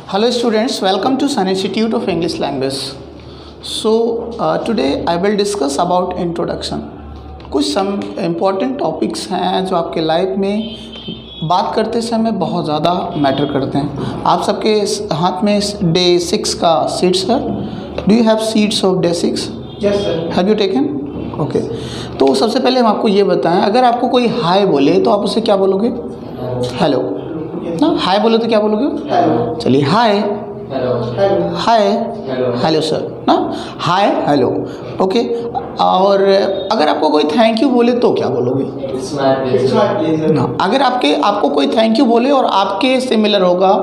Hello students, welcome to Sun Institute of English Language. Today I will discuss about introduction. कुछ some important topics हैं जो आपके life में बात करते समय बहुत ज़्यादा मैटर करते हैं. आप सबके हाथ में डे 6 का सीट्स है. Do you have seats of day 6? Yes sir. Have you taken? Okay. तो सबसे पहले हम आपको ये बताएं, अगर आपको कोई हाय बोले तो आप उसे क्या बोलोगे? हेलो ना. हाय बोले तो क्या बोलोगे? हेलो. चलिए हाय, हेलो. हाय, हेलो. हेलो सर ना. हाय, हेलो. ओके. और अगर आपको कोई थैंक यू बोले तो क्या बोलोगे? It's my pleasure. ना. अगर आपको कोई थैंक यू बोले और आपके सिमिलर होगा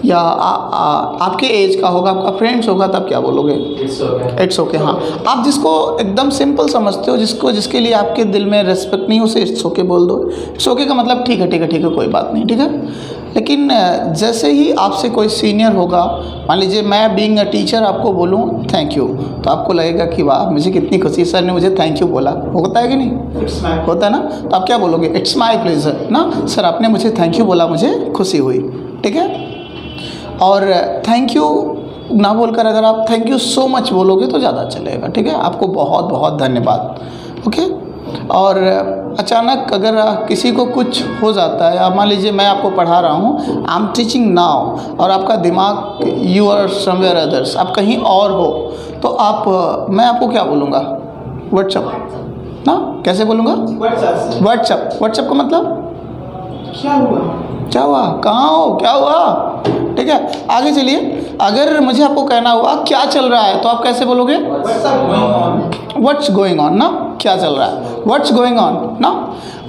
या आपके एज का होगा, आपका फ्रेंड्स होगा, तब क्या बोलोगे? It's okay. It's okay. हाँ, आप जिसको एकदम सिंपल समझते हो, जिसके लिए आपके दिल में रेस्पेक्ट नहीं हो, उसे इट्स ओके बोल दो. इट्स ओके का मतलब ठीक है, ठीक है, ठीक है, कोई बात नहीं, ठीक है. लेकिन जैसे ही आपसे कोई सीनियर होगा, मान लीजिए मैं बीइंग अ टीचर आपको बोलूँ थैंक यू, तो आपको लगेगा कि वाह, मुझे कितनी खुशी, सर ने मुझे थैंक यू बोला. होता है कि नहीं? It's my. होता है ना. तो आप क्या बोलोगे? इट्स माय प्लेजर ना. सर आपने मुझे थैंक यू बोला, मुझे खुशी हुई. ठीक है. और थैंक यू ना बोलकर अगर आप थैंक यू सो मच बोलोगे तो ज़्यादा चलेगा. ठीक है. आपको बहुत बहुत धन्यवाद. ओके. और अचानक अगर किसी को कुछ हो जाता है, या मान लीजिए मैं आपको पढ़ा रहा हूँ, आई एम टीचिंग नाउ, और आपका दिमाग यू आर समवेयर अदर्स, आप कहीं और हो, तो मैं आपको क्या बोलूँगा? व्हाट्सअप ना. कैसे बोलूँगा? व्हाट्सएप. व्हाट्सअप. व्हाट्सअप का मतलब क्या हुआ? क्या हुआ, कहाँ हो, क्या हुआ. ठीक है. आगे चलिए. अगर मुझे आपको कहना हुआ क्या चल रहा है, तो आप कैसे बोलोगे? WhatsApp going on. What's going on ना. क्या चल रहा है, व्हाट्स गोइंग ऑन ना.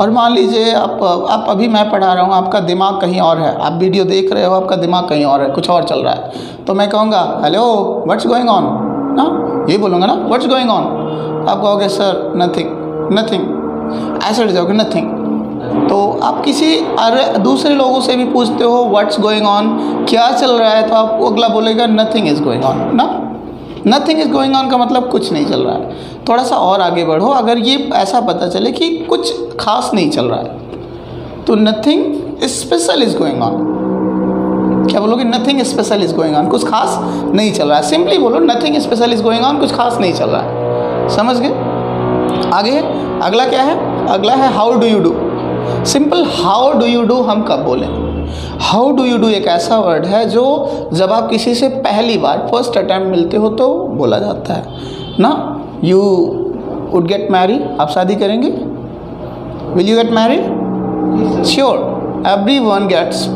और मान लीजिए आप अभी मैं पढ़ा रहा हूँ, आपका दिमाग कहीं और है, आप वीडियो देख रहे हो, आपका दिमाग कहीं और है, कुछ और चल रहा है, तो मैं कहूँगा हेलो व्हाट्स गोइंग ऑन ना. यही बोलूँगा ना, व्हाट्स गोइंग ऑन. आप कहोगे सर नथिंग, नथिंग, ऐसे हट जाओगे, नथिंग. तो आप किसी दूसरे लोगों से भी पूछते हो व्हाट्स गोइंग ऑन, क्या चल रहा है, तो आप अगला बोलेगा नथिंग इज़ गोइंग ऑन ना. नथिंग इज़ गोइंग ऑन का मतलब कुछ नहीं चल रहा है. थोड़ा सा और आगे बढ़ो, अगर ये ऐसा पता चले कि कुछ खास नहीं चल रहा है, तो nothing special is going on. क्या बोलोगे? Nothing special is going on, कुछ खास नहीं चल रहा है. सिंपली बोलो nothing special is going on, कुछ खास नहीं चल रहा है. समझ गए? आगे अगला क्या है? अगला है how do you do. Simple how do you do हम कब बोलें? हाउ डू यू डू एक ऐसा वर्ड है जो जब आप किसी से पहली बार फर्स्ट अटैम्प्ट मिलते हो तो बोला जाता है ना. यू वुड गेट मैरी, आप शादी करेंगे? Will you get marry? Sure, every one gets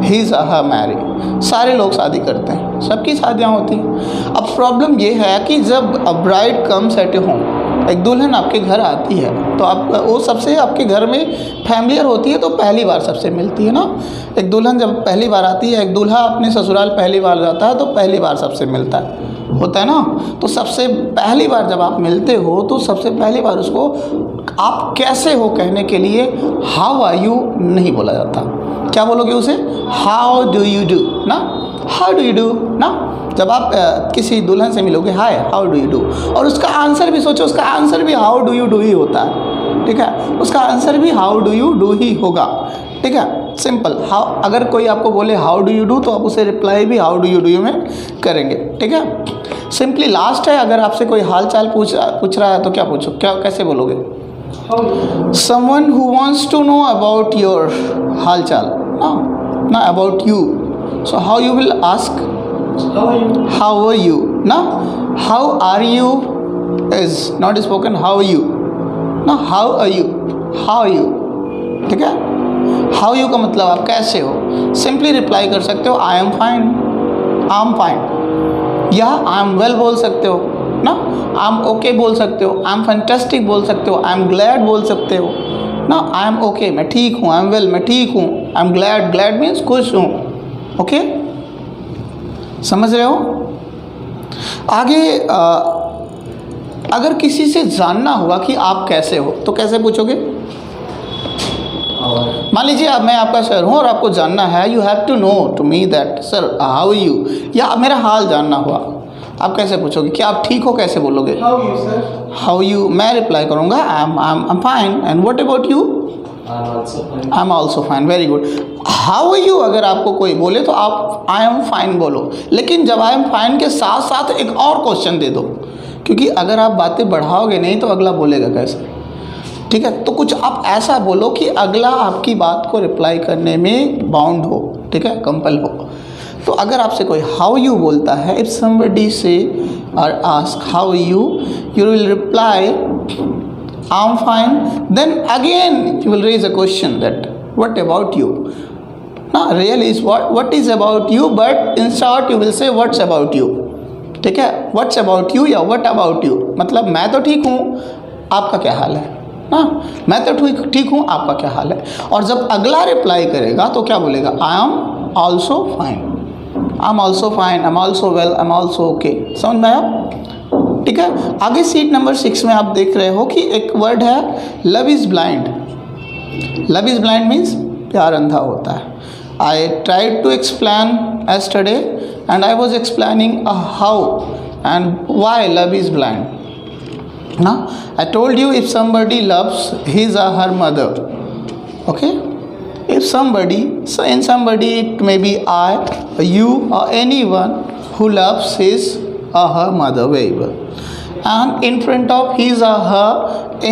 his her marry. सारे लोग शादी करते हैं, सबकी शादियाँ होती हैं. अब प्रॉब्लम ये है कि जब a bride comes at A home, एक दुल्हन आपके घर आती है, तो आप वो सबसे आपके घर में फैमिलियर होती है, तो पहली बार सबसे मिलती है ना. एक दुल्हन जब पहली बार आती है, एक दूल्हा अपने ससुराल पहली बार जाता है, तो पहली बार सबसे मिलता है, होता है ना. तो सबसे पहली बार जब आप मिलते हो, तो सबसे पहली बार उसको आप कैसे हो कहने के लिए हाउ आर यू नहीं बोला जाता. क्या बोलोगे उसे? हाउ डू यू डू ना. हाउ डू यू डू ना. जब आप किसी दुल्हन से मिलोगे, hi how do you do, और उसका आंसर भी सोचो, उसका आंसर भी how do you do he होता है. ठीक है. उसका आंसर भी how do you do he होगा. ठीक है. सिंपल. हाउ, अगर कोई आपको बोले हाउ डू यू डू, तो आप उसे रिप्लाई भी हाउ डू यू में करेंगे. ठीक है. सिंपली लास्ट है, अगर आपसे कोई हाल चाल पूछ रहा है, तो क्या पूछो, कैसे बोलोगे? Someone who wants to know about your हाल चाल ना about you. So how you will ask how are you ना. how are you is not spoken how are you ना. how are you, how are you. ठीक है. how you का मतलब आप कैसे हो. सिंपली रिप्लाई कर सकते हो आई am fine, I am fine, या आई एम वेल बोल सकते हो ना. आई एम ओके बोल सकते हो, आई एम फैंटास्टिक बोल सकते हो, आई एम ग्लैड बोल सकते हो ना. आई एम ओके, मैं ठीक हूँ, आई एम वेल, मैं ठीक हूँ, I am glad, glad means खुश हूँ. ओके. समझ रहे हो? आगे अगर किसी से जानना हुआ कि आप कैसे हो, तो कैसे पूछोगे? मान लीजिए अब मैं आपका सर हूँ और आपको जानना है, you have to know to me that sir how you, या मेरा हाल जानना हुआ, आप कैसे पूछोगे? क्या आप ठीक हो कैसे बोलोगे? How you sir. How you. मैं रिप्लाई करूँगा I am fine, and what about you. I'm also fine. I am also fine, very good. How are you अगर आपको कोई बोले तो आप आई एम फाइन बोलो, लेकिन जब आई एम फाइन के साथ साथ एक और क्वेश्चन दे दो, क्योंकि अगर आप बातें बढ़ाओगे नहीं तो अगला बोलेगा कैसे, ठीक है। तो कुछ आप ऐसा बोलो कि अगला आपकी बात को रिप्लाई करने में बाउंड हो, ठीक है, कंपल हो। तो अगर आपसे कोई हाउ यू बोलता है, इफ समबडी से और ask how you will reply I am fine, then again you will raise a question that what about you. ना really is what is about you, but in short you will say what's about you, ठीक है। What's about you या what about you, मतलब मैं तो ठीक हूँ, आपका क्या हाल है ना, मैं तो ठीक हूँ, आपका क्या हाल है। और जब अगला रिप्लाई करेगा तो क्या बोलेगा, आई am also fine, I am also fine, I am also well, I am also okay. समझ में आया, ठीक है। आगे सीट नंबर 6 में आप देख रहे हो कि एक वर्ड है love is blind. Love is blind means प्यार अंधा होता है। I tried to explain yesterday and I was explaining how and why love is blind. Now I told you if somebody loves his or her mother, okay, if somebody, so in somebody it may be I, you or anyone who loves his or her mother very well, and in front of his or her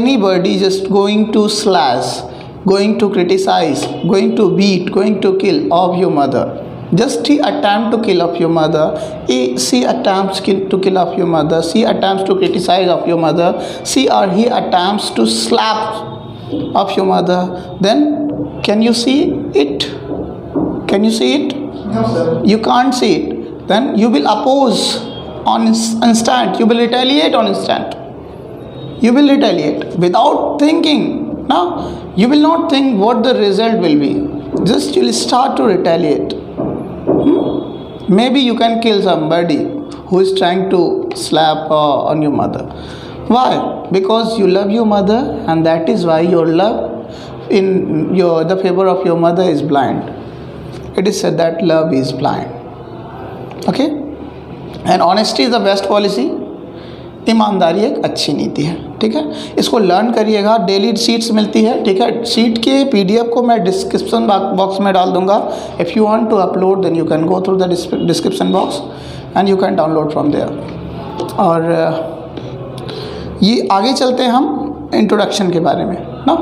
anybody just going to slash, going to criticize, going to beat, going to kill of your mother. Just he attempt to kill of your mother, she attempts to kill of your mother, she attempts to criticize of your mother, she or he attempts to slap of your mother, then can you see it? Can you see it? No, sir. You can't see it. Then you will oppose on instant, you will retaliate on instant. You will retaliate without thinking. Now you will not think what the result will be, just you will start to retaliate. Maybe you can kill somebody who is trying to slap on your mother. Why? Because you love your mother, and that is why your love in the favor of your mother is blind. It is said that love is blind. Okay? And honesty is the best policy. ईमानदारी एक अच्छी नीति है, ठीक है। इसको learn करिएगा, daily seats मिलती है, ठीक है। सीट के PDF को मैं डिस्क्रिप्शन बॉक्स में डाल दूंगा। If you want to upload then you can go through the description box and you can download from there. और ये आगे चलते हैं हम इंट्रोडक्शन के बारे में ना।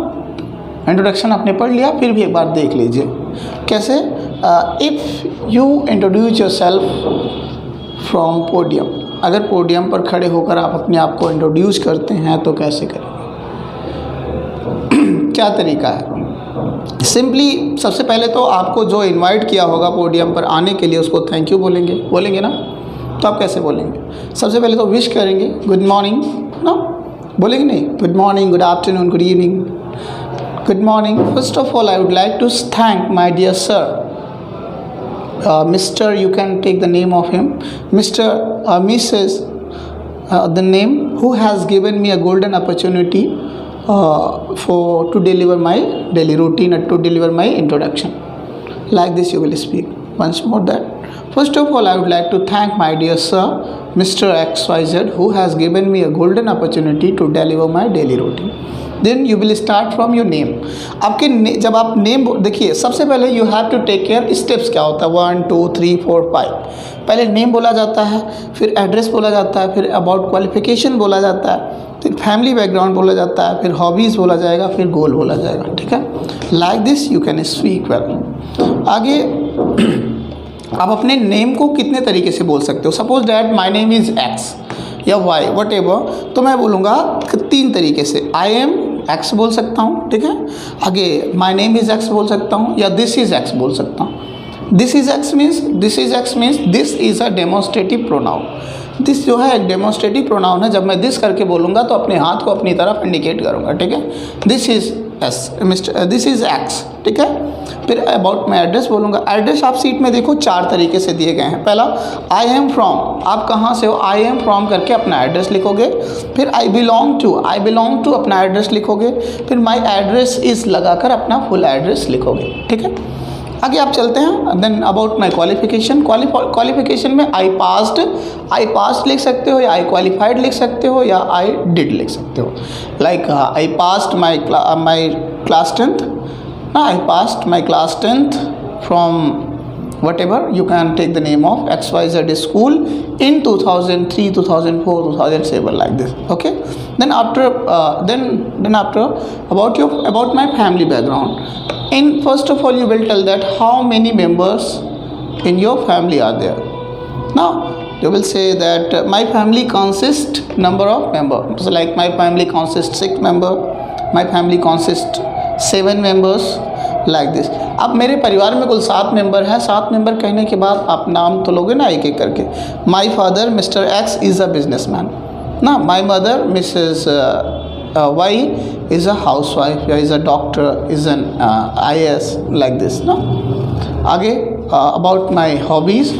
इंट्रोडक्शन आपने पढ़ लिया, फिर भी एक बार देख लीजिए कैसे। If you introduce your self from podium, अगर पोडियम पर खड़े होकर आप अपने आप को इंट्रोड्यूस करते हैं तो कैसे करें, क्या तरीका है। सिंपली सबसे पहले तो आपको जो इनवाइट किया होगा पोडियम पर आने के लिए उसको थैंक यू बोलेंगे ना। तो आप कैसे बोलेंगे, सबसे पहले तो विश करेंगे, गुड मॉर्निंग ना, बोलेंगे नहीं, good morning, good afternoon, good evening, good morning. First of all I would like to thank my dear sir, Mr. you can take the name of him, Mr. Mrs. The name who has given me a golden opportunity to deliver my daily routine and to deliver my introduction. Like this you will speak. Once more that. First of all I would like to thank my dear sir, Mr. XYZ, who has given me a golden opportunity to deliver my daily routine. Then you will start from your name. आपके जब आप name देखिए, सबसे पहले you have to take care steps क्या होता है, 1 2 3 4 5। पहले नेम बोला जाता है, फिर एड्रेस बोला जाता है, फिर अबाउट क्वालिफिकेशन बोला जाता है, फिर फैमिली बैकग्राउंड बोला जाता है, फिर हॉबीज़ बोला जाएगा, फिर गोल बोला जाएगा, ठीक है। Like this you can speak well. आगे आप अपने नेम को कितने तरीके से बोल सकते हो। Suppose that my name is x या वाई वट एवर, तो मैं बोलूँगा 3 तरीके से। आई एम एक्स बोल सकता हूँ, ठीक है। आगे माई नेम इज़ एक्स बोल सकता हूँ, या दिस इज़ एक्स बोल सकता हूँ। This is x means this is a demonstrative pronoun. This जो है एक डेमोन्स्ट्रेटिव प्रोनाउन है। जब मैं दिस करके बोलूँगा तो अपने हाथ को अपनी तरफ इंडिकेट करूँगा, ठीक है। This is S mister, this is x, ठीक है। फिर अबाउट मैं एड्रेस बोलूँगा। एड्रेस आप सीट में देखो 4 तरीके से दिए गए हैं। पहला आई एम फ्रॉम, आप कहाँ से हो, आई एम फ्रॉम करके अपना एड्रेस लिखोगे। फिर आई बिलोंग टू अपना एड्रेस लिखोगे। फिर माई एड्रेस इज़ लगाकर अपना फुल एड्रेस लिखोगे, ठीक है। आगे आप चलते हैं। Then about my qualification, qualification में आई पास्ट लिख सकते हो, या आई क्वालिफाइड लिख सकते हो, या आई डिड लिख सकते हो। Like I past my class 10th, Now I passed my class 10th from whatever you can take the name of XYZ school in 2003, 2004, 2007 like this. Okay. Then after about my family background. First of all you will tell that how many members in your family are there. Now you will say that my family consists number of members. So like my family consists 6 members, my family consists 7 members like this. अब मेरे परिवार में कुल 7 member हैं. 7 member कहने के बाद आप नाम तो लोगे ना एक एक करके. My father mister X is a businessman ना. My mother Mrs Y is a housewife या is a doctor, is an IAS like this ना. आगे about my hobbies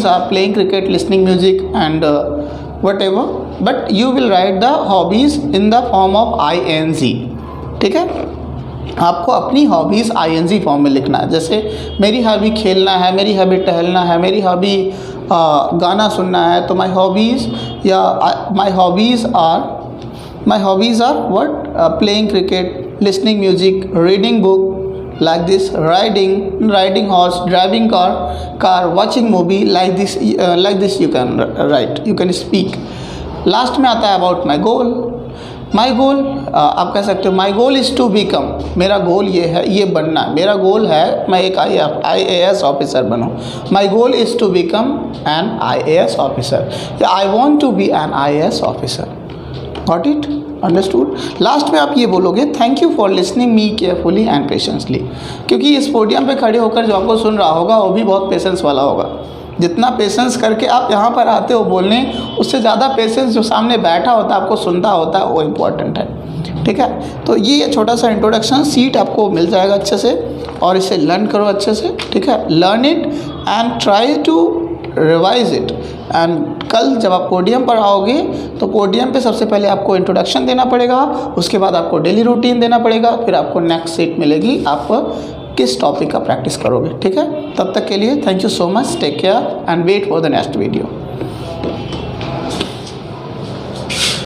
are playing cricket, listening music and whatever, but you will write the hobbies in the form of ING. ठीक है, आपको अपनी hobbies ING form में लिखना है. जैसे मेरी हॉबी खेलना है, मेरी हॉबी टहलना है, मेरी हॉबी गाना सुनना है, तो my hobbies are what, playing cricket, listening music, reading book like this, riding horse, driving car, watching movie like this you can write, you can speak. Last में आता है about my goal. आप कह सकते हो my goal is to become. मेरा गोल ये है, ये बनना. मेरा गोल है मैं एक IAS ऑफिसर बनूँ. My goal is to become an IAS officer. I want to be an IAS officer. Got it? Understood. Last में आप ये बोलोगे thank you for listening me carefully and patiently, क्योंकि इस पोडियम पे खड़े होकर जो आपको सुन रहा होगा वो भी बहुत पेशेंस वाला होगा. जितना पेशेंस करके आप यहाँ पर आते हो बोलने, उससे ज़्यादा पेशेंस जो सामने बैठा होता है आपको सुनता होता है वो इम्पॉर्टेंट है. ठीक है, तो ये छोटा सा इंट्रोडक्शन सीट आपको मिल जाएगा अच्छे से, और इसे लर्न करो अच्छे से. ठीक है, learn it and try to revise it. And कल जब आप पोडियम पर आओगे तो पोडियम पे सबसे पहले आपको इंट्रोडक्शन देना पड़ेगा, उसके बाद आपको डेली रूटीन देना पड़ेगा, फिर आपको नेक्स्ट सीट मिलेगी आप किस टॉपिक का प्रैक्टिस करोगे. ठीक है, तब तक के लिए thank you so much, take care and wait for the next video.